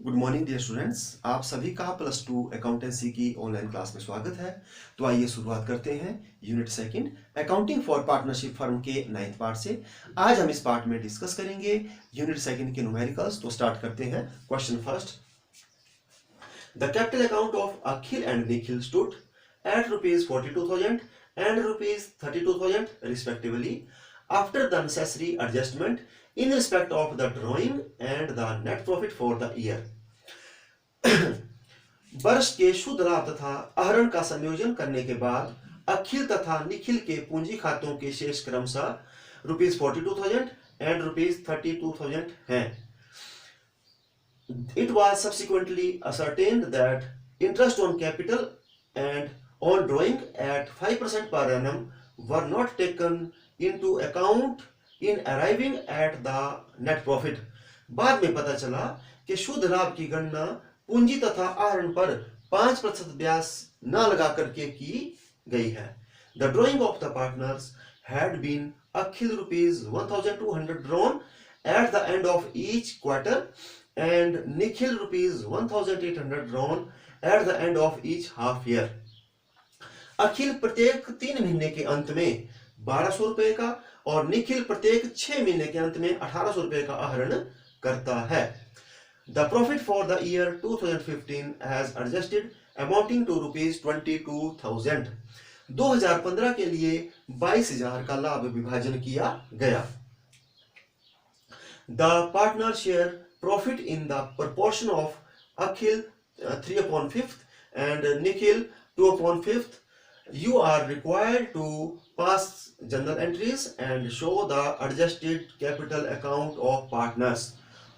Good morning dear students, आप सभी का प्लस टू अकाउंटेंसी की ऑनलाइन क्लास में स्वागत है। तो आइए शुरुआत करते हैं unit second accounting for partnership firm के 9th पार्ट से। आज हम इस पार्ट में डिस्कस करेंगे यूनिट सेकंड के न्यूमेरिकल्स। तो स्टार्ट करते हैं। Question first, the capital account of Akhil and Nikhil stood at ₹42,000 and ₹32,000 respectively after the necessary adjustment in respect of the drawing and the net profit for the year. वर्ष के शुद्ध लाभ तथा आहरण का संयोजन करने के बाद अखिल तथा निखिल के पूंजी खातों के शेष क्रमशः ₹42,000 and ₹32,000 हैं। It was subsequently ascertained that interest on capital and on drawing at 5% per annum were not taken into account in arriving at the net profit. बाद में पता चला कि शुद्ध लाभ की गणना पूंजी तथा आहरण पर 5% ब्याज न लगा करके की गई है। The drawing of the partners had been Akhil ₹1,200 drawn at the end of each quarter and Nikhil ₹1,800 drawn at the end of each half year. अखिल प्रत्येक 3 महीने के अंत में ₹1,200 का और निखिल प्रत्येक 6 महीने के अंत में ₹1,800 का आहरण करता है। The profit for the year 2015 as adjusted amounting to ₹22,000. 2015 के लिए 22,000 का लाभ विभाजन किया गया। The partner share profit in the proportion of Akhil 3/5 and Nikhil 2/5. You are required to pass journal entries and show the adjusted capital account of partners.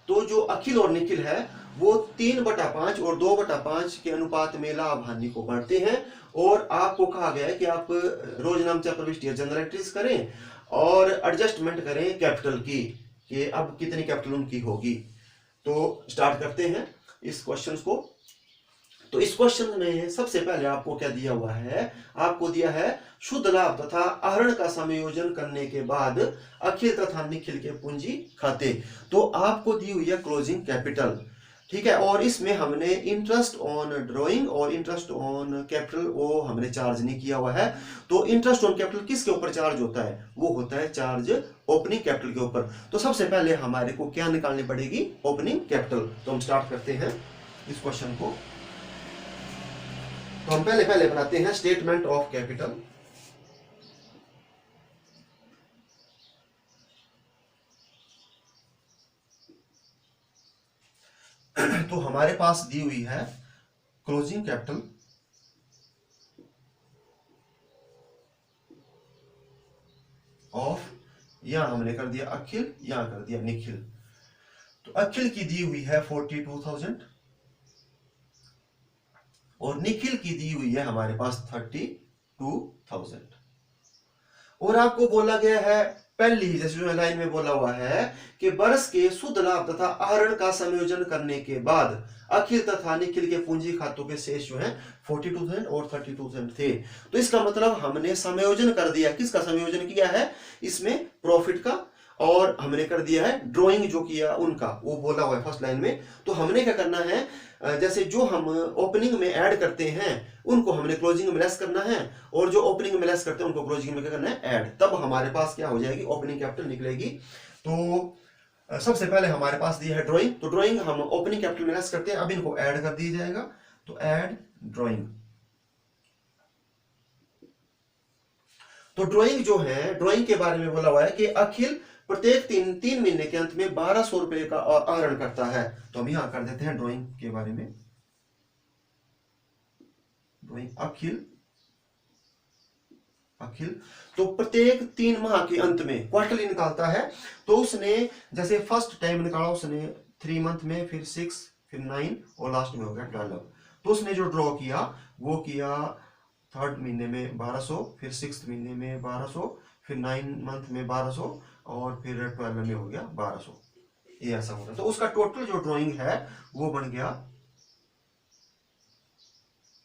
तो जो अखिल और निखिल है वो 3/5 और 2/5 के अनुपात में लाभ हानि को बांटते हैं और आपको कहा गया है कि आप रोजनामचा प्रविष्टि जनरल एंट्रीज करें और एडजस्टमेंट करें कैपिटल की कि अब कितनी कैपिटल उनकी होगी। तो स्टार्ट करते हैं इस क्वेश्चन को। तो इस क्वेश्चन में सबसे पहले आपको क्या दिया हुआ है, आपको दिया है शुद्ध लाभ तथा आहरण का समायोजन करने के बाद अखिल तथा निखिल के पूंजी खाते। तो आपको दी हुई है क्लोजिंग कैपिटल, ठीक है। और इसमें हमने इंटरेस्ट ऑन ड्रॉइंग और इंटरेस्ट ऑन कैपिटल वो हमने चार्ज नहीं किया हुआ है। तो इंटरेस्ट ऑन कैपिटल किसके ऊपर चार्ज होता है, वो होता है चार्ज ओपनिंग कैपिटल के ऊपर। तो सबसे पहले हमारे को क्या निकालनी पड़ेगी, ओपनिंग कैपिटल। तो हम स्टार्ट करते हैं इस क्वेश्चन को। तो हम पहले बनाते हैं स्टेटमेंट ऑफ कैपिटल। तो हमारे पास दी हुई है क्लोजिंग कैपिटल ऑफ, यहां हमने कर दिया अखिल, यहां कर दिया निखिल। तो अखिल की दी हुई है 42,000 और निखिल की दी हुई है हमारे पास 32,000। और आपको बोला गया है पहली जैसे जो लाइन में बोला हुआ है कि वर्ष के शुद्ध लाभ तथा आहरण का संयोजन करने के बाद अखिल तथा निखिल के पूंजी खातों के शेष जो है 42,000 और 32,000 थे। तो इसका मतलब हमने समायोजन कर दिया। किसका समायोजन किया है, इसमें प्रॉफिट का, और हमने कर दिया है ड्राइंग जो किया उनका, वो बोला हुआ है फर्स्ट लाइन में। तो हमने क्या करना है, जैसे जो हम ओपनिंग में ऐड करते हैं उनको हमने क्लोजिंग में लेस करना है और जो ओपनिंग में लेस करते हैं उनको क्लोजिंग में क्या करना है, ऐड। तब हमारे पास क्या हो जाएगी, ओपनिंग कैपिटल निकलेगी। तो सबसे पहले हमारे पास दिया है ड्राइंग, तो ड्राइंग हम ओपनिंग कैपिटल में लेस करते हैं, अब इनको ऐड कर दिया जाएगा। तो ऐड ड्राइंग। तो ड्राइंग जो है, ड्राइंग के बारे में बोला हुआ है कि अखिल प्रत्येक तीन महीने के अंत में ₹1,200 का आहरण करता है। तो हम यहां कर देते हैं ड्राइंग के बारे में। ड्राइंग अखिल तो प्रत्येक 3 माह के अंत में क्वार्टरली निकालता है। तो उसने जैसे फर्स्ट टाइम निकाला उसने 3 मंथ में, फिर 6, फिर 9 और लास्ट में हो गया 12। तो उसने जो ड्रॉ किया वो किया 3rd महीने में 1,200, फिर 6th महीने में 1,200, फिर 9 मंथ में 1,200 और फिर 12 में हो गया 1,200। ये ऐसा होगा। तो उसका टोटल जो ड्राइंग है वो बन गया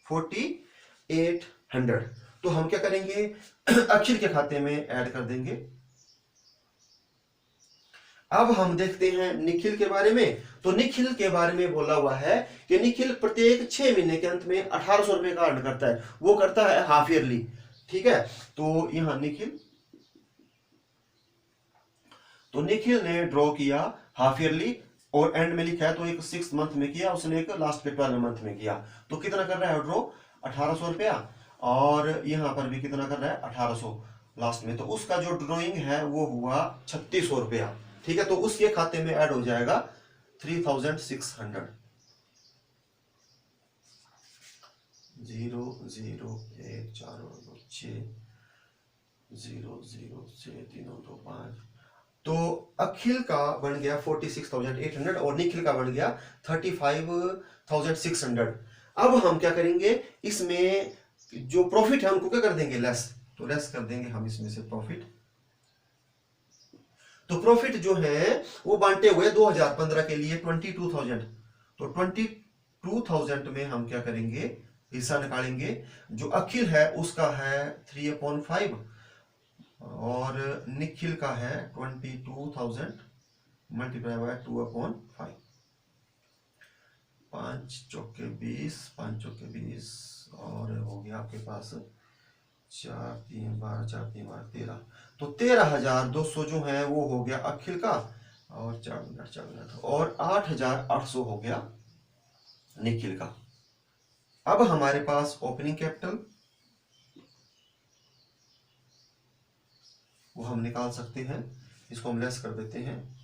4,800। तो हम क्या करेंगे, अखिल के खाते में ऐड कर देंगे। अब हम देखते हैं निखिल के बारे में। तो निखिल के बारे में बोला हुआ है कि निखिल प्रत्येक 6 महीने के अंत में 1800 रुपए का अर्न करता है, वो करता है हाफ ईयरली। ठीक है, तो यहां निखिल ने ड्रॉ किया हाफ ईयरली और एंड में लिखा है, तो एक 6 मंथ में किया उसने, एक लास्ट के 12 मंथ में किया। तो कितना कर रहा है ड्रॉ? 1800 रुपया। और यहां पर भी कितना कर रहा है? 1800 लास्ट में। तो उसका जो ड्रॉइंग है वो हुआ 3600 रुपया। ठीक है, तो उसके खाते में ऐड हो जाएगा 3600। 0014006 तो अखिल का बन गया 46,800 और निखिल का बन गया 35,600। अब हम क्या करेंगे, इसमें जो प्रॉफिट है उनको क्या कर देंगे? लेस। तो लेस कर देंगे हम इसमें से प्रॉफिट। तो प्रॉफिट जो है वो बांटे हुए 2015 के लिए 22,000। तो 22,000 में हम क्या करेंगे? हिस्सा निकालेंगे। जो अखिल है उसका है 3/5 और निखिल का है 22,000 मल्टीप्लाई बाय 2/5। 5 चौके 20, 5 चौके 20 और हो गया आपके पास 4 3 12, 4 3 12 13। तो 13,200 जो है वो हो गया अखिल का, और 4 मिनट और 8,800 हो गया निखिल का। अब हमारे पास ओपनिंग कैपिटल वो हम निकाल सकते हैं। इसको हम लेस कर देते हैं।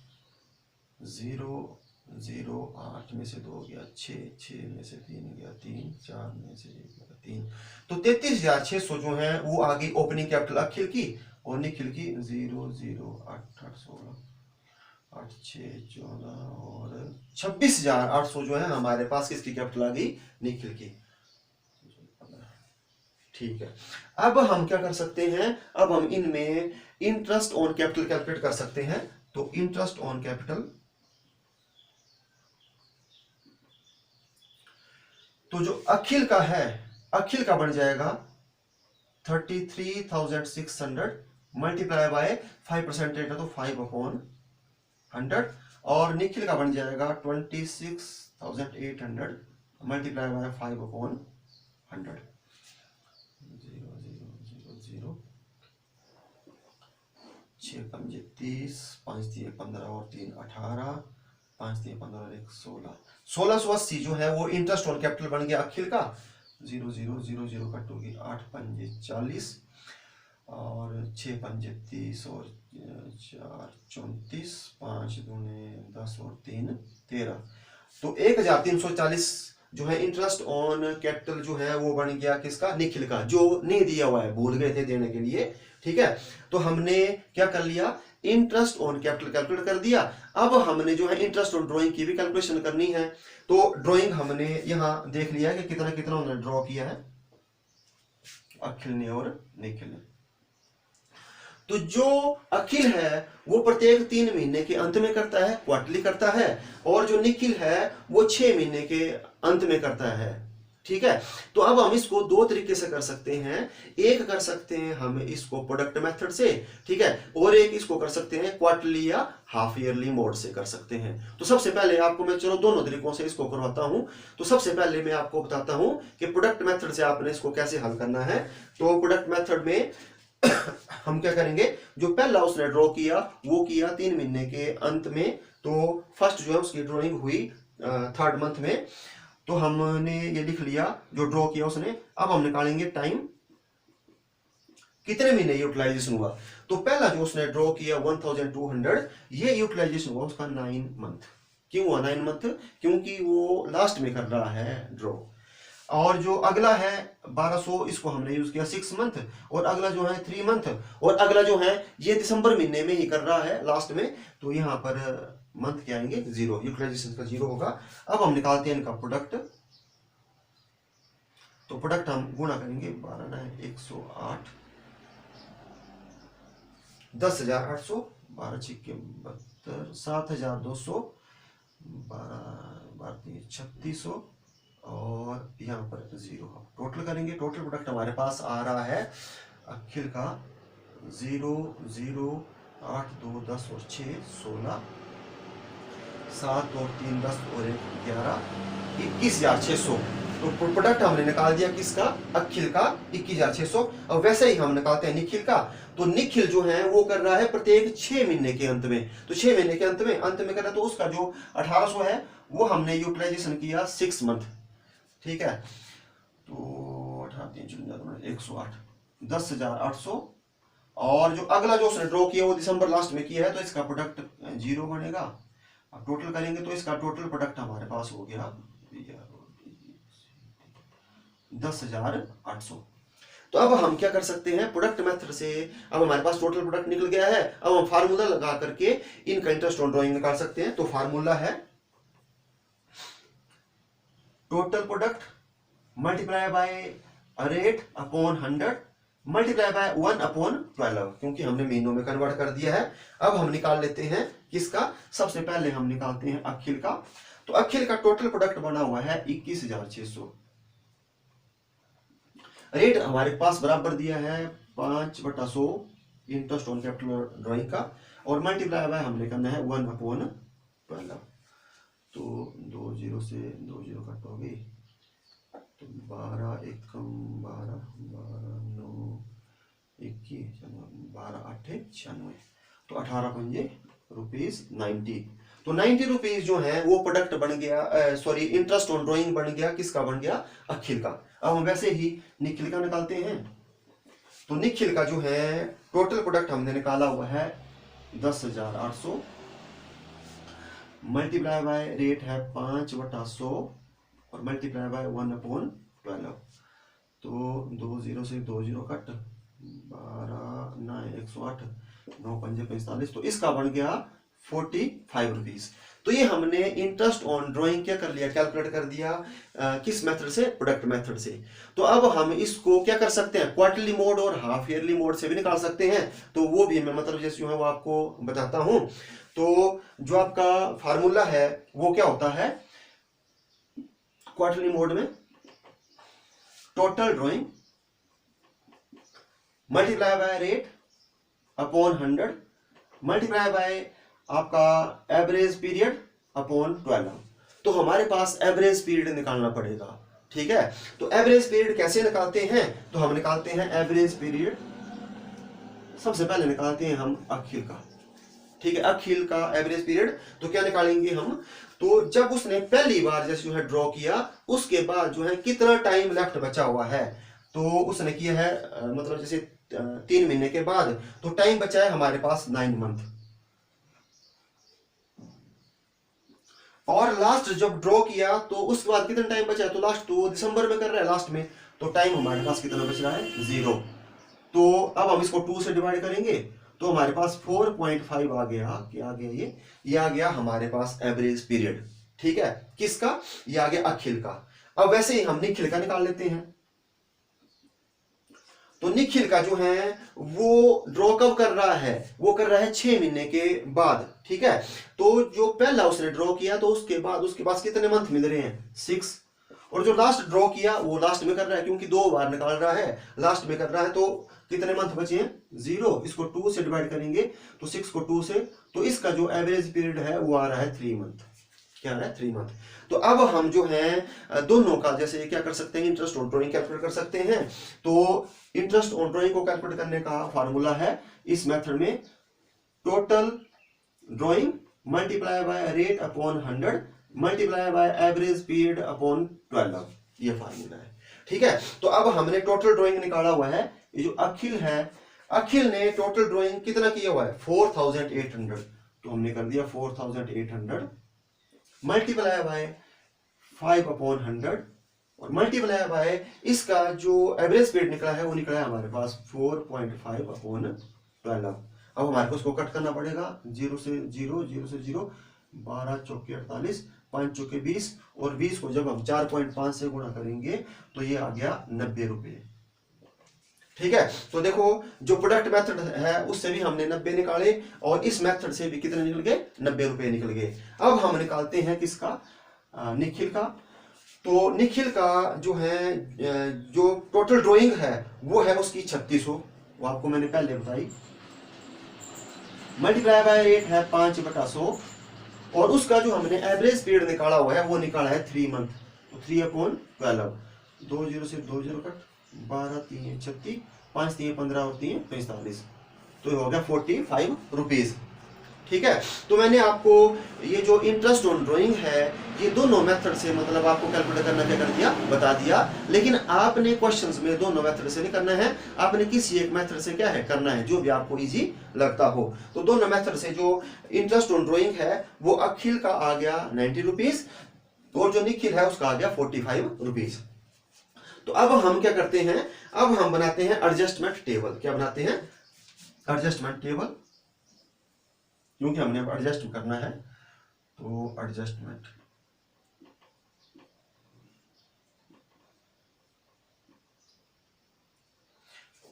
0 0 8 में से 2 गया 6, 6 में से 3 गया 3, 4 में से 1 गया 3। तो 33,600 जो है वो आ गई ओपनिंग कैपिटल अखिल की और निखिल की। 0 0 8 8 16 8 6 14 और 26,800 जो है हमारे पास किसकी कैपिटल आ गई? निखिल की। ठीक है, अब हम क्या कर सकते हैं? अब हम इनमें इंटरेस्ट ऑन कैपिटल कैलकुलेट कर सकते हैं। तो इंटरेस्ट ऑन कैपिटल, तो जो अखिल का है, अखिल का बन जाएगा 33,600 मल्टीप्लाई बाय 5% रेट है तो 5/100 और निखिल का बन जाएगा 26,800 मल्टीप्लाई बाय 5/100। 0 0 0 0 6 5 30, 5 दिए 15 और 3 18, 5 दिए 15 और 1 16। 1680 जो है वो इंटरेस्ट ऑन कैपिटल बन गया अखिल का। 0 0 0 0 कट होगी 8 5 40 और 6 5 30 और 4 34, 5 दूने 10 और 3 13। तो 1,340 जो है इंटरेस्ट ऑन कैपिटल जो है वो बन गया किसका? निखिल का, जो नहीं दिया हुआ है, भूल गए थे देने के लिए। ठीक है, तो हमने क्या कर लिया? इंटरेस्ट ऑन कैपिटल कैलकुलेट कर दिया। अब हमने जो है इंटरेस्ट ऑन ड्राइंग की भी कैलकुलेशन करनी है। तो ड्राइंग हमने यहां देख लिया कि कितना कितना उन्होंने ड्रॉ किया है अखिल ने और निखिल ने। तो जो अखिल है वो प्रत्येक 3 महीने के अंत में करता है, क्वार्टरली करता है, और जो निखिल है वो 6 महीने के अंत में करता है। ठीक है, तो अब हम इसको 2 तरीके से कर सकते हैं। एक कर सकते हैं हम इसको प्रोडक्ट मेथड से, ठीक है, और एक इसको कर सकते हैं क्वार्टरली या हाफ ईयरली मोड से कर सकते हैं। तो सबसे पहले आपको मैं चलो दोनों तरीकों से इसको करवाता हूं। तो सबसे पहले मैं आपको बताता हूं कि प्रोडक्ट मेथड से आपने इसको कैसे हल करना है। तो प्रोडक्ट मेथड में हम क्या करेंगे? जो पहला उसने ड्रॉ किया वो किया 3 महीने के अंत में। तो फर्स्ट जो है उसकी ड्रॉइंग हुई 3rd मंथ में। तो हमने ये लिख लिया जो ड्रॉ किया उसने। अब हम निकालेंगे टाइम, कितने महीने यूटिलाइजेशन हुआ। तो पहला जो उसने ड्रॉ किया 1,200, ये यूटिलाइजेशन हुआ उसका 9 मंथ। क्यों हुआ 9 मंथ? क्योंकि वो लास्ट में कर रहा है ड्रॉ। और जो अगला है 1200, इसको हमने यूज किया 6 मंथ, और अगला जो है 3 मंथ, और अगला जो है ये दिसंबर महीने में ही कर रहा है लास्ट में। तो यहाँ पर मंथ क्या आएंगे? 0, यूटिलाइजेशन का 0 होगा। अब हम निकालते हैं इनका प्रोडक्ट। तो प्रोडक्ट हम गुणा करेंगे 12 ना 108, 10,800, 12 छिक्के 72, 7,200, 12 3600 और यहाँ पर 0। टोटल करेंगे, टोटल प्रोडक्ट हमारे पास आ रहा है अखिल का 0 0 8 2 10 और 6 16 7 और 3 10 और 1 11, 21,600। तो प्रोडक्ट हमने निकाल दिया किसका, अखिल का, 21,600। अब वैसे ही हम निकालते हैं निखिल का। तो निखिल जो है वो कर रहा है प्रत्येक 6 महीने के अंत में, तो 6 महीने के अंत में कर रहा है, तो उसका जो 1800 है वो हमने यूटिलाइजेशन किया 6 मंथ। ठीक है, तो 108 10,800। और जो अगला जो उसने ड्रॉ किया वो दिसंबर लास्ट में किया है, तो इसका प्रोडक्ट 0 बनेगा। अब टोटल करेंगे तो इसका टोटल प्रोडक्ट हमारे पास हो गया 10,800। तो अब हम क्या कर सकते हैं, प्रोडक्ट मेथड से अब हमारे पास टोटल प्रोडक्ट निकल गया है। अब हम फार्मूला लगा करके इनका इंटरेस्ट ऑन ड्रॉइंग निकाल सकते हैं। तो फार्मूला है total product multiply by rate upon 100 multiply by 1/12, क्योंकि हमने महीनों में कन्वर्ट कर दिया है। अब हम निकाल लेते हैं किसका, सबसे पहले हम निकालते हैं अखिल का। तो अखिल का टोटल प्रोडक्ट बना हुआ है 21,600। रेट हमारे पास बराबर दिया है 5/100 इंटरेस्ट ऑन कैपिटल ड्राइंग का, और मल्टीप्लाई बाय हमने करना है 1/12। तो 2 0 से 2 0 कट हो गई, तो 12 एकम 12 12 9 21 12 8 96, तो 18 पंजे ₹90। तो 90 रुपीज जो है वो प्रोडक्ट बन गया, सॉरी इंटरेस्ट ऑन ड्राइंग बन गया किसका, बन गया अखिल का। अब हम वैसे ही निखिल का निकालते हैं। तो निखिल का जो है टोटल प्रोडक्ट हमने निकाला हुआ है 10,800 मल्टीप्लाई बाय रेट है 5/100 और मल्टीप्लाई बाय 1/12। तो 2 0 से 2 0 कट, 12 9 108 9 5 45, तो इसका बन गया 45 रुपीज। तो ये हमने इंटरेस्ट ऑन ड्राइंग क्या कर लिया, कैलकुलेट कर दिया किस मेथड से, प्रोडक्ट मेथड से। तो अब हम इसको क्या कर सकते हैं, क्वार्टरली मोड और हाफ ईयरली मोड से भी निकाल सकते हैं। तो वो भी मैं मतलब जैसे जो है वो आपको बताता हूं। तो जो आपका फार्मूला है वो क्या होता है, क्वार्टरली मोड में total drawing multiply by rate upon 100 multiply by आपका एवरेज पीरियड अपॉन 12। तो हमारे पास एवरेज पीरियड निकालना पड़ेगा। ठीक है, तो एवरेज पीरियड कैसे निकालते हैं, तो हम निकालते हैं एवरेज पीरियड, सबसे पहले निकालते हैं हम अखिल का। ठीक है, अखिल का एवरेज पीरियड तो क्या निकालेंगे हम, तो जब उसने पहली बार जैसे जो है ड्रॉ किया उसके बाद जो है कितना टाइम लेफ्ट बचा हुआ है, तो उसने किया है मतलब जैसे 3 महीने के बाद, तो टाइम बचा है हमारे पास 9 मंथ। और लास्ट जब ड्रॉ किया तो उसके बाद कितना टाइम बचा है, तो लास्ट तो दिसंबर में कर रहा है लास्ट में, तो टाइम हमारे पास कितना बच रहा है 0। तो अब हम इसको 2 से डिवाइड करेंगे तो हमारे पास 4.5 आ गया। क्या आ गया, ये आ गया हमारे पास एवरेज पीरियड। ठीक है, किसका, ये आ गया अखिल का। अब वैसे ही हम निखिल का निकाल लेते हैं। तो निखिल का जो है वो ड्रॉ कब कर रहा है, वो कर रहा है 6 महीने के बाद। ठीक है, तो जो पहला उसने ड्रॉ किया तो उसके बाद कितने मंथ मिल रहे हैं 6, और जो लास्ट ड्रॉ किया वो लास्ट में कर रहा है, क्योंकि 2 बार निकाल रहा है, लास्ट में कर रहा है, तो कितने मंथ बचे हैं 0। इसको 2 से डिवाइड करेंगे तो 6 को 2 से, तो इसका जो एवरेज पीरियड है वो आ रहा है 3 मंथ। क्या आ रहा है 3 मंथ। तो अब हम जो है दोनों का जैसे क्या कर सकते हैं, इंटरेस्ट ऑन ड्राइंग कैलकुलेट कर सकते हैं। तो इंटरेस्ट ऑन ड्राइंग को कैलकुलेट करने का फार्मूला है इस मेथड में total drawing multiply by rate upon 100 multiply by average period upon 12, ये फार्मूला है। ठीक है, तो अब हमने टोटल ड्राइंग निकाला हुआ है। ये जो अखिल है, अखिल ने टोटल ड्राइंग कितना किया हुआ है 4800, तो हमने कर दिया 4800 मल्टीप्लाई बाय 5/100 और मल्टीप्लाई बाय इसका जो एवरेज पीरियड निकला है वो निकला है हमारे पास 4.5/12। अब हमारे को उसको कट करना पड़ेगा, 0 से 0 0 से 0, 12 चौके 48 5 चौके 20, और 20 को जब हम 4.5 से गुणा करेंगे तो ये आ गया 90 रुपये। ठीक है, तो देखो जो प्रोडक्ट मेथड है उससे भी हमने 90 निकाले और इस मेथड से भी कितने निकल गए 90 रुपये निकल गए। अब हम निकालते हैं किसका, निखिल का। तो निखिल का जो है जो टोटल ड्राइंग है वो है उसकी 3600, वो आपको मैंने पहले बताई। मल्टीप्लाई बाय रेट है 5/100 और उसका जो हमने एवरेज पीरियड निकाला हुआ है वो निकाला है 3 मंथ। तो 3/12, 2 जीरो से 2 जीरो कट, 12 3 36, 5 3 15 और 3 45, तो ये हो गया 45 रुपीज। ठीक है, तो मैंने आपको ये जो इंटरेस्ट ऑन ड्राइंग है ये दोनों मेथड से मतलब आपको कैलकुलेट करना क्या कर दिया, बता दिया। लेकिन आपने क्वेश्चंस में दोनों मेथड से नहीं करना है, आपने किसी एक मेथड से क्या है करना है, जो भी आपको इजी लगता हो। तो दोनों मेथड से जो इंटरेस्ट ऑन ड्राइंग है वो अखिल का आ गया 90 रुपीज और जो निखिल है उसका आ गया 45 रुपीज। तो अब हम क्या करते हैं, अब हम बनाते हैं एडजस्टमेंट टेबल। क्या बनाते हैं, एडजस्टमेंट टेबल, क्योंकि हमने अब एडजस्ट करना है। तो एडजस्टमेंट,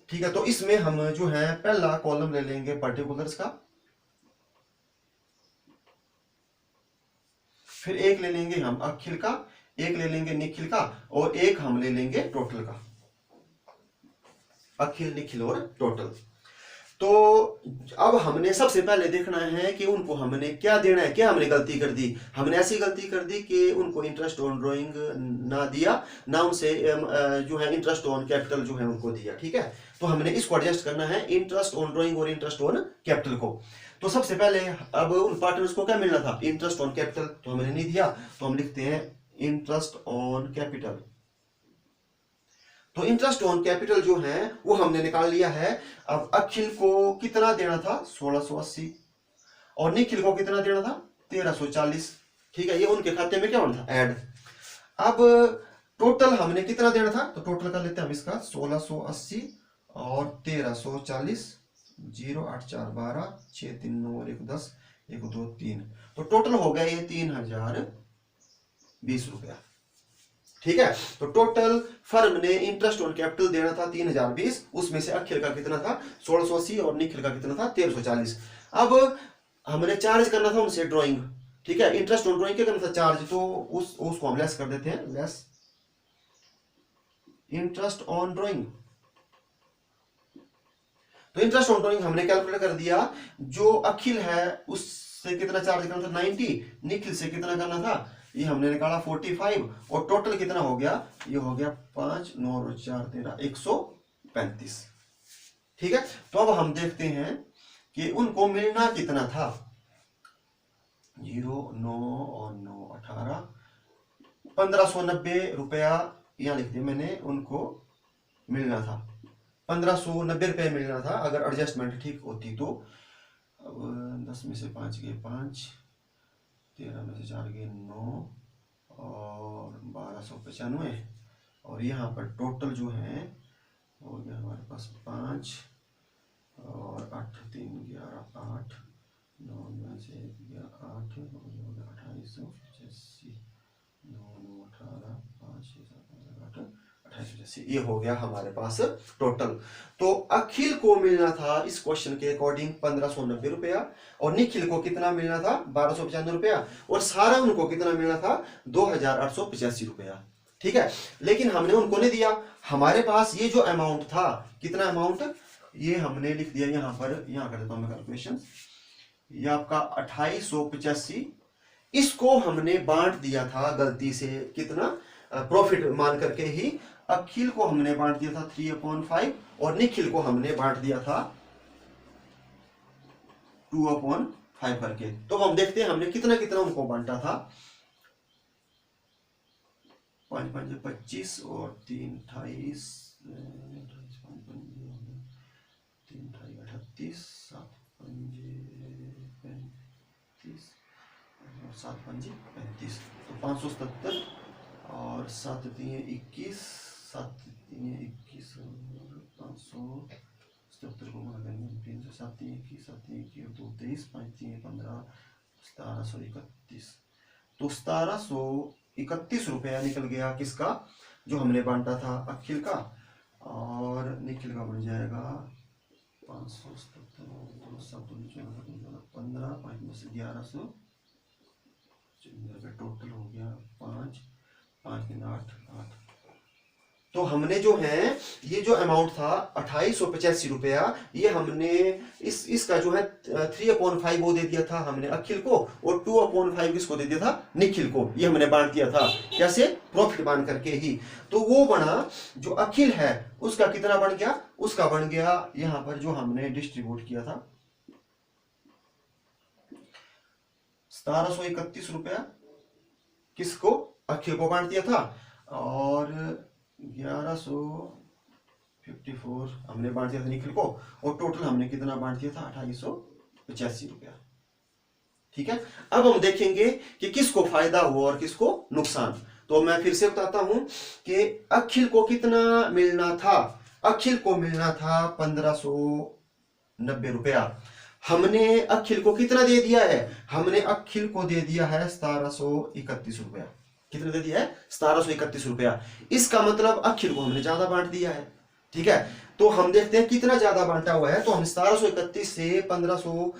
ठीक है, तो इसमें हम जो है पहला कॉलम ले लेंगे पर्टिकुलर्स का, फिर एक ले लेंगे हम अखिल का, एक ले लेंगे निखिल का, और एक हम ले लेंगे टोटल का, अखिल निखिल और टोटल। तो अब हमने सबसे पहले देखना है कि उनको हमने क्या देना है। क्या हमने गलती कर दी, हमने ऐसी गलती कर दी कि उनको इंटरेस्ट ऑन ड्राइंग ना दिया, ना उनसे जो है इंटरेस्ट ऑन कैपिटल जो है उनको दिया। ठीक है, तो हमने इसको एडजस्ट करना है, इंटरेस्ट ऑन ड्राइंग और इंटरेस्ट ऑन कैपिटल को। तो सबसे पहले अब उन पार्टनर्स को क्या मिलना था, इंटरेस्ट ऑन कैपिटल, तो हमने नहीं दिया, तो हम लिखते हैं इंटरेस्ट ऑन कैपिटल। तो इंटरेस्ट ऑन कैपिटल जो है वो हमने निकाल लिया है। अब अखिल को कितना देना था, 1680, और निखिल को कितना देना था, 1340। ठीक है, ये उनके खाते में क्या होना था, ऐड। अब टोटल हमने कितना देना था, तो टोटल कर लेते हैं हम इसका 1680 और 1340, 0 8 4 12, 6 3 9 1 10, 1 2 3, तो टोटल हो गया ये 3020 रुपया। ठीक है, तो टोटल फर्म ने इंटरेस्ट ऑन कैपिटल देना था 3020, उसमें से अखिल का कितना था 1680 और निखिल का कितना था 1340। अब हमने चार्ज करना था उनसे ड्राइंग। ठीक है, इंटरेस्ट ऑन ड्राइंग क्या करना था, चार्ज, तो उसको हम लेस कर देते हैं, लेस इंटरेस्ट ऑन ड्राइंग। तो इंटरेस्ट ऑन ड्राइंग हमने कैलकुलेट कर दिया, जो अखिल है उससे कितना चार्ज करना था 90, निखिल से कितना करना था, ये हमने निकाला 45, और टोटल कितना हो गया, ये हो गया 5 9 और 4 13 135। ठीक है, तो अब हम देखते हैं कि उनको मिलना कितना था, 0 9 और 9 18, 1590 रुपया यहां लिख दिया मैंने, उनको मिलना था 1590 रुपये मिलना था अगर एडजस्टमेंट ठीक होती तो। अब 10 में से 5 गए 5, 13 में से 4 गए 9, और 1295, और यहाँ पर टोटल जो है हो गया हमारे पास 5 और 8 3 11 8, 9 में से 8 हो गया 2885, 9 9 18, 5 6 7 8 2885, ये हो गया हमारे पास टोटल। तो अखिल को मिलना था इस क्वेश्चन के अकॉर्डिंग 1590 रुपया, और निखिल को कितना मिलना था 1295 रुपया, और सारा उनको कितना मिलना था 2885 रुपया। ठीक है, लेकिन हमने उनको नहीं दिया, हमारे पास ये जो अमाउंट था, कितना अमाउंट, ये हमने लिख दिया यहाँ पर, यहाँ कर देता हूँ मैं कैलकुलेशन, ये आपका 2885, इसको हमने बांट दिया था गलती से, कितना, प्रॉफिट मान करके ही। अखिल को हमने बांट दिया था 3/5, और निखिल को हमने बांट दिया था 2/5 करके। तो हम देखते हैं हमने कितना कितना उनको बांटा था, 5 5 25 और 3 28, 3 38, 7 35 और 7 35, तो 577, और 7 3 21, 7 3 21 और 577 को गुणा करेंगे 3 से, 7 3 21, 7 3 21 और 2 23, 5 3 15, 1731, तो 1731 रुपया निकल गया किसका, जो हमने बांटा था अखिल का, और निखिल का बन जाएगा 577, 15, 5 में से 1100, टोटल हो गया 5 5 3 8 8, तो हमने जो है ये जो अमाउंट था 2885 रुपया, ये हमने इसका जो है 3/5 वो दे दिया था हमने अखिल को, और 2/5 किसको दे दिया था, निखिल को। ये हमने बांट दिया था कैसे, प्रॉफिट बांट करके ही। तो वो बना जो अखिल है उसका कितना बन गया, उसका बन गया यहां पर जो हमने डिस्ट्रीब्यूट किया था 1731 रुपया, किसको, अखिल को बांट दिया था, और 1154 हमने बांट दिया था निखिल को, और टोटल हमने कितना बांट दिया था 2885 रुपया। ठीक है, अब हम देखेंगे कि किसको फायदा हुआ और किसको नुकसान। तो मैं फिर से बताता हूं कि अखिल को कितना मिलना था, अखिल को मिलना था 1590 रुपया। हमने अखिल को कितना दे दिया है, हमने अखिल को दे दिया है 1731 रुपया। कितना दे दिया है, 1731 रुपया। इसका मतलब अखिल को हमने ज्यादा बांट दिया है। ठीक है, तो हम देखते हैं कितना ज्यादा बांटा हुआ है। तो हम 1731 से 1500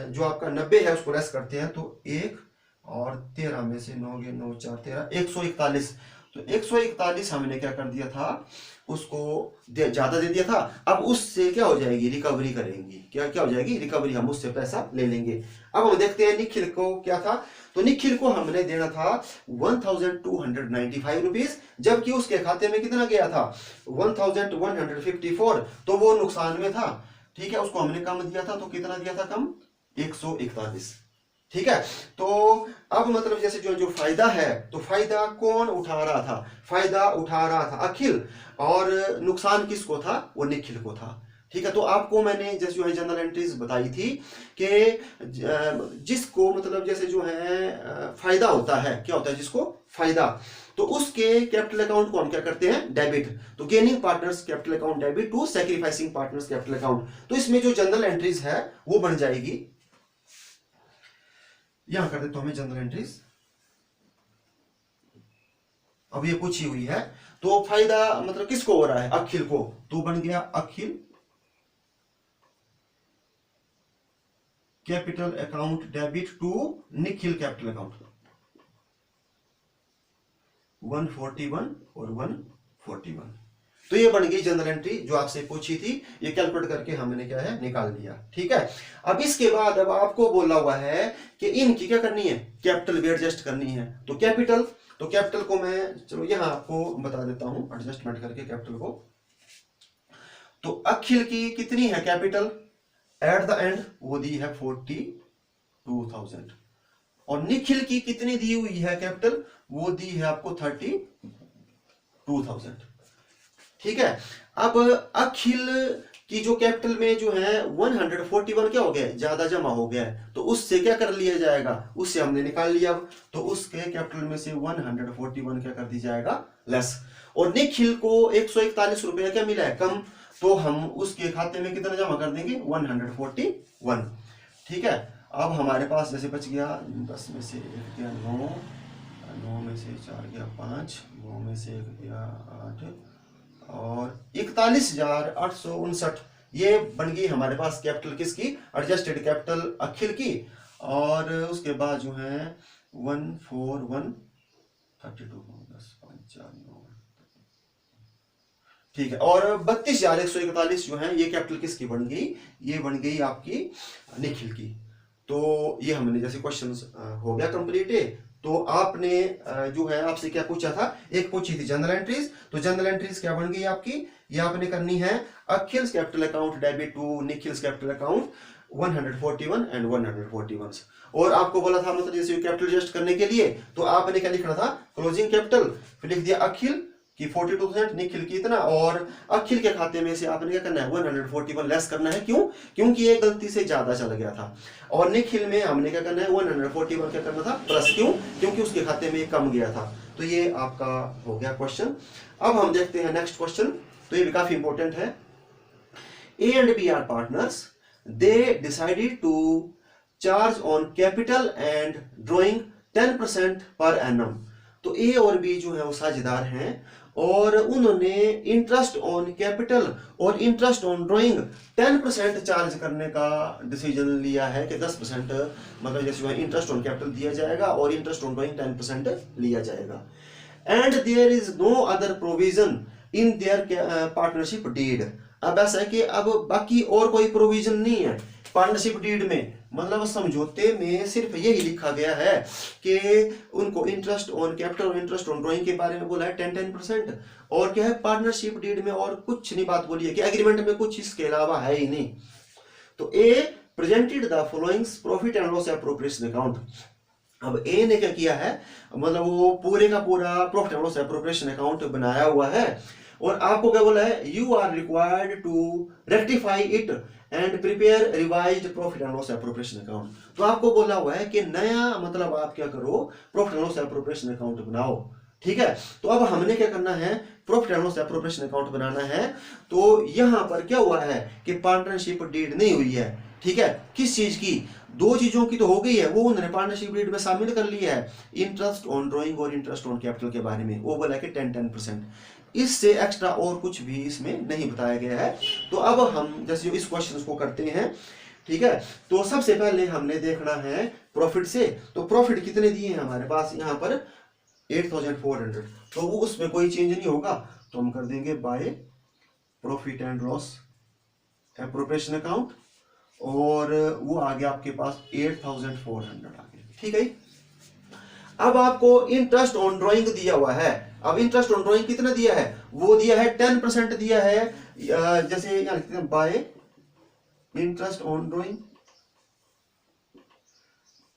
जो आपका 90 है उसको लेस करते हैं, तो 1 और 13 में से 9 गए 9 4 13 141। तो 141 हमने क्या कर दिया था, उसको ज्यादा दे दिया था। अब उससे क्या हो जाएगी, रिकवरी करेंगी, क्या क्या हो जाएगी, रिकवरी, हम उससे पैसा ले लेंगे। अब हम देखते हैं निखिल को क्या था। तो निखिल को हमने देना था 1295 रुपीज, जबकि उसके खाते में कितना गया था 1154, तो वो नुकसान में था। ठीक है, उसको हमने कम दिया था, तो कितना दिया था कम, 141। ठीक है, तो अब मतलब जैसे जो जो फायदा है, तो फायदा कौन उठा रहा था, फायदा उठा रहा था अखिल, और नुकसान किसको था, वो निखिल को था। ठीक है, तो आपको मैंने जैसे जो है जनरल एंट्रीज बताई थी कि जिसको मतलब जैसे जो है फायदा होता है, क्या होता है जिसको फायदा, तो उसके कैपिटल अकाउंट को हम क्या करते हैं, डेबिट। तो gaining partners capital account debit to sacrificing partners capital account. तो इसमें जो जनरल एंट्रीज है वो बन जाएगी, यहां कर देते हमें जनरल एंट्रीज। अब ये पूछी हुई है, तो फायदा मतलब किसको हो रहा है, अखिल को, तो बन गया Akhil capital account debit to Nikhil capital account 141 और 141। तो ये बन गई जनरल एंट्री जो आपसे पूछी थी, ये कैलकुलेट करके हमने क्या है निकाल लिया। ठीक है, अब इसके बाद अब आपको बोला हुआ है कि इनकी क्या करनी है, कैपिटल भी एडजस्ट करनी है। तो कैपिटल को मैं चलो यहां आपको बता देता हूं एडजस्टमेंट करके कैपिटल को। तो अखिल की कितनी है कैपिटल एट द एंड, वो दी है 42,000, और निखिल की कितनी दी हुई है कैपिटल, वो दी है आपको 32,000। ठीक है, अब अखिल की जो कैपिटल में जो है 141 क्या हो गया, ज्यादा जमा हो गया है, तो उससे क्या कर लिया जाएगा, उससे हमने निकाल लिया। तो उसके कैपिटल में से 141 क्या कर दी जाएगा, लेस। और निखिल को 141 रुपया क्या मिला है, कम, तो हम उसके खाते में कितना जमा कर देंगे, 141। ठीक है, अब हमारे पास जैसे बच गया 10 में से 1 गया 9, 9 में से 4 गया 5, 9 में से 1 गया 8, और 41,859। ये बन गई हमारे पास कैपिटल किसकी, एडजस्टेड कैपिटल अखिल की। और उसके बाद जो है 14132 ठीक है, और 32,141 जो है ये कैपिटल किसकी बन गई, ये बन गई आपकी निखिल की। तो ये हमने जैसे क्वेश्चन हो गया कंप्लीट है। तो आपने जो है आपसे क्या पूछा था, एक पूछी थी जनरल एंट्रीज, तो जनरल एंट्रीज क्या बन गई आपकी, ये आपने करनी है Akhil's capital account debit to Nikhil's capital account 141 and 141। और आपको बोला था मतलब जैसे कैपिटल एडजस्ट करने के लिए, तो आपने क्या लिखना था, क्लोजिंग कैपिटल, फिर लिख दिया अखिल कि 42%, निखिल की इतना, और अखिल के खाते में से आपने क्या करना है 141 लेस करना है। क्यों, क्योंकि ये गलती से ज्यादा चला गया था, और निखिल में हमने क्या करना है 141 क्या करना था प्लस, क्यों, क्योंकि उसके खाते में कम गया था। तो ये आपका हो गया क्वेश्चन। अब हम देखते हैं नेक्स्ट क्वेश्चन, तो ये भी काफी इंपॉर्टेंट है। A and B are partners. They decided to charge on capital and drawing 10% per annum. तो A और B जो है वो साझेदार हैं, और उन्होंने इंटरेस्ट ऑन कैपिटल और इंटरेस्ट ऑन ड्राइंग 10% चार्ज करने का डिसीजन लिया है कि 10% मतलब जैसे इंटरेस्ट ऑन कैपिटल दिया जाएगा और इंटरेस्ट ऑन ड्राइंग 10% लिया जाएगा। And there is no other provision in their partnership deed. अब ऐसा है कि अब बाकी और कोई प्रोविजन नहीं है पार्टनरशिप डीड में, मतलब समझौते में सिर्फ यही लिखा गया है कि उनको इंटरेस्ट ऑन कैपिटल और इंटरेस्ट ऑन ड्राइंग के बारे में बोला है 10% और क्या है पार्टनरशिप डीड में और कुछ नहीं बात बोली है कि एग्रीमेंट में कुछ इसके अलावा है ही नहीं। तो A presented the following profit and loss appropriation account. अब ए ने क्या किया है, मतलब वो पूरे का पूरा profit and loss appropriation account बनाया हुआ है और आपको क्या बोला है, you are required to rectify it and prepare revised profit and loss appropriation account. तो आपको बोला हुआ है कि नया मतलब आप क्या करो, profit and loss appropriation account बनाओ। ठीक है, तो अब हमने क्या करना है, profit and loss appropriation account बनाना है। तो यहां पर क्या हुआ है कि पार्टनरशिप डीड नहीं हुई है। ठीक है, किस चीज की, दो चीजों की तो हो गई है, वो उन्होंने पार्टनरशिप डीड में शामिल कर लिया है, इंटरेस्ट ऑन ड्राइंग और इंटरेस्ट ऑन कैपिटल के बारे में, वो बोला कि 10%। इससे एक्स्ट्रा और कुछ भी इसमें नहीं बताया गया है। तो अब हम जैसे इस क्वेश्चन को करते हैं। ठीक है, तो सबसे पहले हमने देखना है प्रॉफिट से। तो प्रॉफिट कितने दिए हैं हमारे पास यहाँ पर 8400, तो वो उसमें कोई चेंज नहीं होगा, तो हम कर देंगे by profit and loss appropriation account और वो आ गया आपके पास 8400 आ गया। ठीक है, अब आपको इंटरेस्ट ऑन ड्राइंग दिया हुआ है। अब इंटरेस्ट ऑन ड्राइंग कितना दिया है, वो दिया है 10% दिया है, जैसे यहां लिखते हैं बाय इंटरेस्ट ऑन ड्राइंग,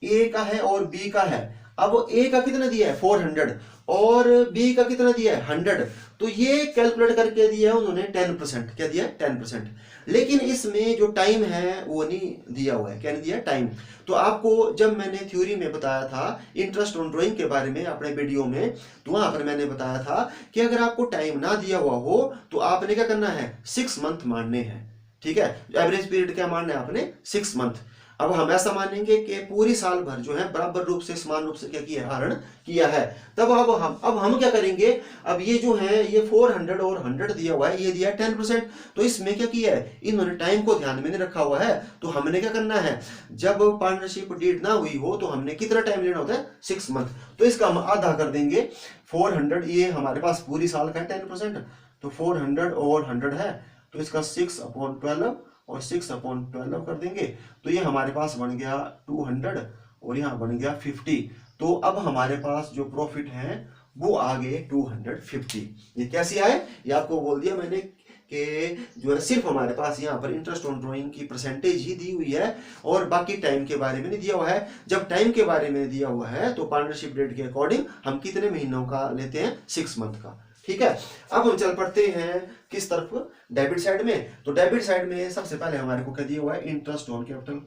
ए का है और बी का है। अब ए का कितना दिया है 400 और बी का कितना दिया है 100, तो ये कैलकुलेट करके दिया है उन्होंने 10%। क्या दिया है 10%, लेकिन इसमें जो टाइम है वो नहीं दिया हुआ है। क्या नहीं दिया टाइम। तो आपको जब मैंने थ्योरी में बताया था इंटरेस्ट ऑन ड्राइंग के बारे में अपने वीडियो में, तो वहां पर मैंने बताया था कि अगर आपको टाइम ना दिया हुआ हो तो आपने क्या करना है 6 मंथ मानने हैं। ठीक है, एवरेज पीरियड क्या मानना है आपने 6 मंथ। अब हम ऐसा मानेंगे कि पूरी साल भर जो है बराबर रूप से समान रूप से क्या किया है, हरण किया है। तब अब हम क्या करेंगे, अब ये जो है ये 400 और 100 दिया हुआ है, ये दिया है 10%, तो इसमें क्या किया है, इन्होंने टाइम को ध्यान में नहीं रखा हुआ है। तो हमने क्या करना है, जब पार्टनरशिप डीड ना हुई हो तो हमने कितना टाइम लेना होता है 6 मंथ। तो इसका हम आधा कर देंगे 400, ये हमारे पास पूरी साल का है 10%, तो 400 और 100 है, तो इसका 6/12 और 6/12 कर देंगे, तो ये हमारे पास बन गया 200 और यहाँ बन गया 50। तो अब हमारे पास जो प्रॉफिट है वो आ गए 250। ये कैसे आए, ये आपको बोल दिया मैंने कि जो है सिर्फ हमारे पास यहाँ पर इंटरेस्ट ऑन ड्राइंग की परसेंटेज ही दी हुई है और बाकी टाइम के बारे में नहीं दिया हुआ है। जब टाइम के बारे में दिया हुआ है तो पार्टनरशिप डेट के अकॉर्डिंग हम कितने महीनों का लेते हैं 6 मंथ का। ठीक है, अब हम चल पड़ते हैं किस तरफ, डेबिट साइड में। तो डेबिट साइड में सबसे पहले हमारे को क्या दिया हुआ है, इंटरेस्ट ऑन कैपिटल।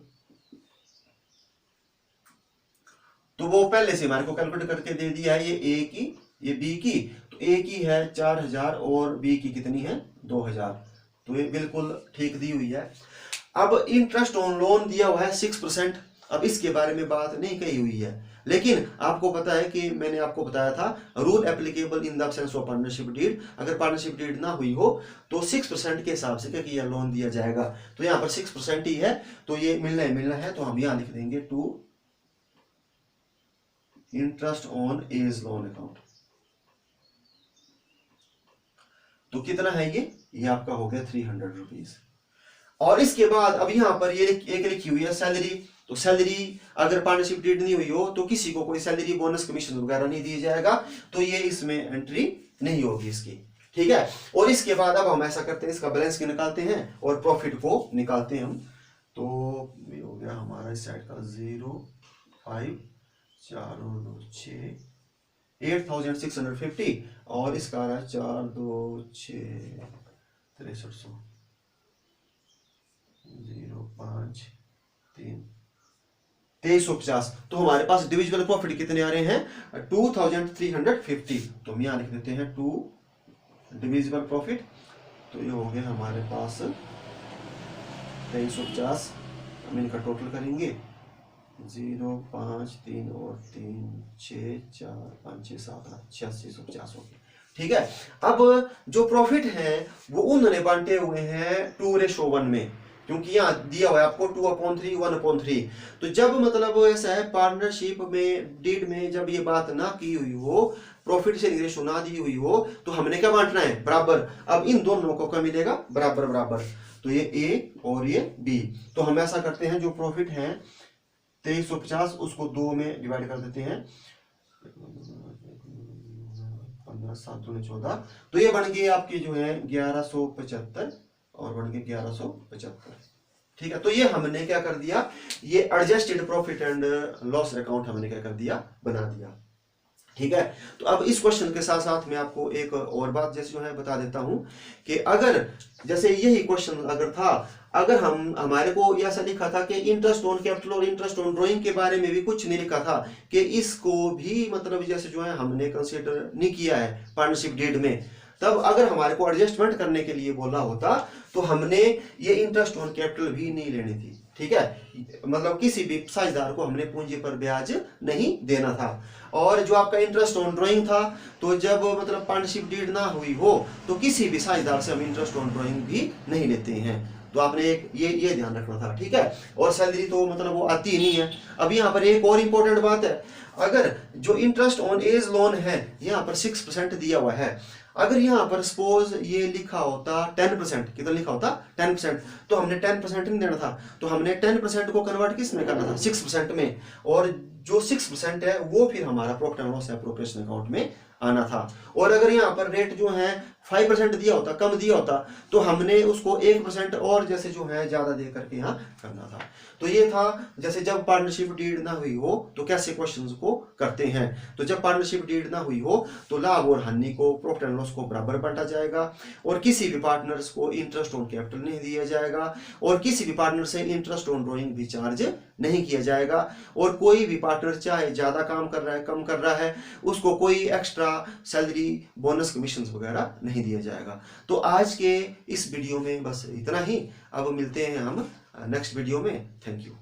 तो वो पहले से हमारे को कैलकुलेट करके दे दिया है, ये ए की ये बी की। तो ए की है 4000 और बी की कितनी है 2000, तो ये बिल्कुल ठीक दी हुई है। अब इंटरेस्ट ऑन लोन दिया हुआ है 6%। अब इसके बारे में बात नहीं कही हुई है, लेकिन आपको पता है कि मैंने आपको बताया था rule applicable in the absence of partnership deed. अगर पार्टनरशिप डीड ना हुई हो तो 6% के हिसाब से क्या किया लोन दिया जाएगा। तो यहाँ पर 6% ही है, तो ये मिलना है, तो हम यहाँ लिख देंगे to interest on as loan account. तो कितना है ये आपका हो गया 300 रुपीज। और इसके बाद अब यहाँ पर ये एक लिखी हुई है सैलरी। तो सैलरी अगर पार्टनरशिप डीड नहीं हुई हो तो किसी को कोई सैलरी बोनस कमीशन वगैरह नहीं दिया जाएगा, तो ये इसमें एंट्री नहीं होगी इसकी। ठीक है, और इसके बाद अब हम ऐसा करते हैं, इसका बैलेंस निकालते हैं और प्रॉफिट को निकालते हैं हम। तो ये हो गया हमारा इस साइड का 0 5 4 और 2 6 8650 और इसका आ रहा है 4 2 6 6300 0 5 3 2350। तो हमारे पास डिविजिबल प्रॉफिट कितने आ रहे हैं 2350। तो हम यहाँ लिख देते हैं 2 डिविजिबल प्रॉफिट। तो ये हो गया हमारे पास 2350। हम इनका टोटल करेंगे 0 5 3 और 3 6 4 5 6 7 8 8650 हो गया। ठीक है, अब जो प्रॉफिट है वो उन्होंने बांटे हुए हैं 2:1 में, क्योंकि यहाँ दिया हुआ है आपको 2/3 1/3। तो जब मतलब ऐसा है पार्टनरशिप में डीड में जब ये बात ना की हुई हो प्रॉफिट शेयरिंग रेशो ना दी हुई हो तो हमने क्या बांटना है, बराबर। अब इन दोनों को क्या मिलेगा, बराबर बराबर। तो ये ए और ये बी। तो हम ऐसा करते हैं, जो प्रॉफिट है 2350 उसको 2 में डिवाइड कर देते हैं, 15 7 14, तो ये बन गई आपकी जो है 1175 और बन गई 1175। ठीक है, तो ये हमने क्या कर दिया, ये adjusted profit and loss account हमने क्या कर दिया, बना दिया। ठीक है, तो अब इस क्वेश्चन के साथ साथ मैं आपको एक और बात जैसे जो है बता देता हूं कि अगर जैसे यही क्वेश्चन अगर था, अगर हमारे को ऐसा लिखा था कि इंटरेस्ट ऑन कैपिटल और इंटरेस्ट ऑन ड्राइंग के बारे में भी कुछ नहीं लिखा था कि इसको भी मतलब जैसे जो है हमने कंसीडर नहीं किया है पार्टनरशिप डीड में, तब अगर हमारे को एडजस्टमेंट करने के लिए बोला होता तो हमने ये इंटरेस्ट ऑन कैपिटल भी नहीं लेनी थी। ठीक है, मतलब किसी भी साझेदार को हमने पूंजी पर ब्याज नहीं देना था। और जो आपका इंटरेस्ट ऑन ड्राइंग था, तो जब मतलब पार्टनरशिप डीड ना हुई हो तो किसी भी साझेदार से हम इंटरेस्ट ऑन ड्राइंग भी नहीं लेते हैं। तो आपने एक ये ध्यान रखना था। ठीक है, और सैलरी तो मतलब वो आती ही नहीं है। अब यहाँ पर एक और इंपॉर्टेंट बात है, अगर जो इंटरेस्ट ऑन एज लोन है यहाँ पर 6% दिया हुआ है, अगर यहाँ पर सपोज ये लिखा होता 10%, कितना लिखा होता 10%, तो हमने 10% नहीं देना था, तो हमने 10% को कन्वर्ट किस में करना था, 6% में, और जो 6% है वो फिर हमारा profit and loss appropriation account में आना था। और अगर यहाँ पर रेट जो है 5% दिया होता, कम दिया होता, तो हमने उसको 1% और जैसे जो है ज्यादा दे करके यहाँ करना था। तो ये था जैसे जब पार्टनरशिप डीड ना हुई हो तो कैसे क्वेश्चंस को करते हैं। तो जब पार्टनरशिप डीड ना हुई हो तो लाभ और हानि को, प्रॉफिट एंड लॉस को बराबर बांटा जाएगा, और किसी भी पार्टनर्स को इंटरेस्ट ऑन कैपिटल नहीं दिया जाएगा, और किसी भी पार्टनर से इंटरेस्ट ऑन ड्राइंग भी चार्ज नहीं किया जाएगा, और कोई भी पार्टनर चाहे ज्यादा काम कर रहा है कम कर रहा है उसको कोई एक्स्ट्रा सैलरी बोनस कमीशन वगैरह नहीं दिया जाएगा। तो आज के इस वीडियो में बस इतना ही। अब मिलते हैं हम नेक्स्ट वीडियो में। Thank you.